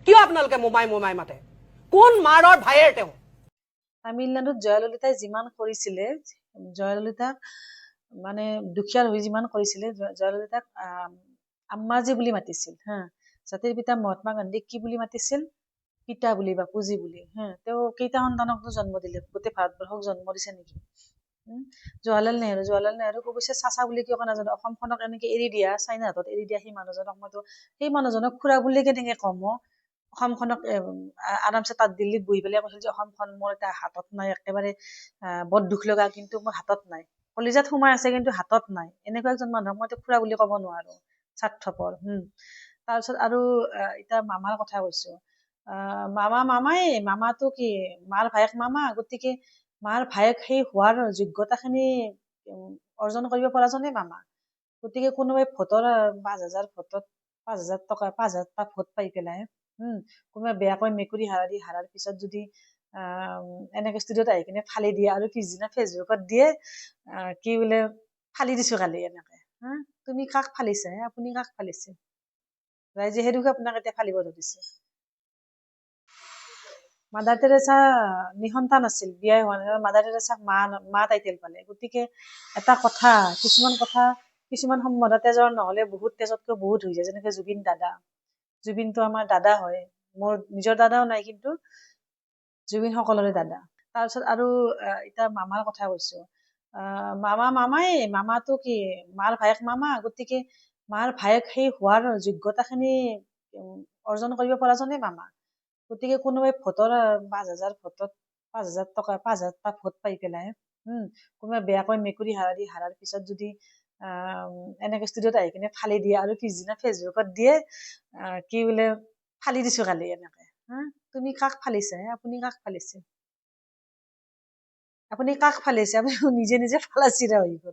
কিয় আপোনালোকে মোমাই মোমাই মাতে? কোন মাৰৰ ভাইয়েৰ তেওঁ? তামিলনাডুত জয়ললিতাই যিমান কৰিছিলে, জয়ললিতাক মানে দুখীয়াৰ হৈ যিমান কৰিছিলে, জয়ললিতাক আম্মাজী বুলি মাতিছিল হা। জাতিৰ পিতা মহাত্মা গান্ধীক কি বুলি মাতিছিল? পিতা বুলি বা পুঁজি বুলি হা। তেওঁ কেইটা সন্তানকনো জন্ম দিলে? গোটেই ভাৰতবৰ্ষক জন্ম দিছে নেকি? জৱাহৰলাল নেহৰুক অৱশ্যে চাচা বুলি কিয় নাজানো, অসমখনক এনেকে এৰি দিয়া, চাইনা হাতত এৰি দিয়া সেই মানুহজনক মইতো সেই মানুহজনক খুৰা বুলি কেনেকে কম? অসমখনক আৰামছে তাত দিল্লীত বহি পেলাই কৈছিল যে অসমখন মোৰ এটা হাতত নাই, একেবাৰে বৰ দুখ লগা, কিন্তু মোৰ হাতত নাই, কলিজাত সোমাই আছে কিন্তু হাতত নাই, এনেকুৱা এজন মানুহক মইতো খুৰা বুলি ক'ব নোৱাৰো, স্বাৰ্থপৰ। তাৰপিছত আৰু এতিয়া মামাৰ কথা কৈছো। মামাটো কি মাৰ ভায়েক মামা, গতিকে মাৰ ভায়েক সেই হোৱাৰ যোগ্যতাখিনি অৰ্জন কৰিব পৰাজনে মামা। গতিকে কোনোবাই ভোটৰ 5,000 ভোটত 5,000টা ভোট পাই পেলাই কোনোবাই বেয়াকৈ মেকুৰী হাৰাৰ পিছত যদি এনেকে ষ্টুডিঅত আহি কিনে ফালি দিয়ে আৰু পিছদিনা ফেচবুকত দিয়ে কি বোলে ফালি দিছো কালি এনেকে। তুমি কাক ফালিছে? আপুনি কাক ফালিছে? ৰাইজে সেইটোকে আপোনাক এতিয়া ফালিব ধৰিছে। মাদাৰ টেৰেছা নিসন্তান আছিল, বিয়াই হোৱা নাই, মাদাৰ টেৰেছাক মা টাইটেল পালে। গতিকে এটা কথা, কিছুমান সম্বন্ধ তেজৰ নহলে বহুত তেজতকৈ বহুত হৈ যায়। যেনেকে জুবিনটো আমাৰ দাদা হয়, মোৰ নিজৰ দাদাও নাই কিন্তু জুবিন সকলোৰে দাদা। তাৰপিছত আৰু এতিয়া মামাৰ কথা কৈছো। মামাটো কি মাৰ ভায়েক মামা, গতিকে মাৰ ভায়েক সেই হোৱাৰ যোগ্যতাখিনি অৰ্জন কৰিব পৰাজনে মামা। গতিকে কোনোবাই ভোটৰ 5,000 ভোটত 5,000টা ভোট পাই পেলাই কোনোবাই বেয়াকৈ মেকুৰী হাৰাৰ পিছত যদি এনেকে ষ্টুডিঅত আহি কিনে ফালি দিয়ে আৰু পিছদিনা ফেচবুকত দিয়ে কি বোলে ফালি দিছো কালি এনেকে। তুমি কাক ফালিছে? আপুনি কাক ফালিছে? আপুনি কাক ফালিছে? আপুনি নিজে ফালাচিৰা হৈ গল।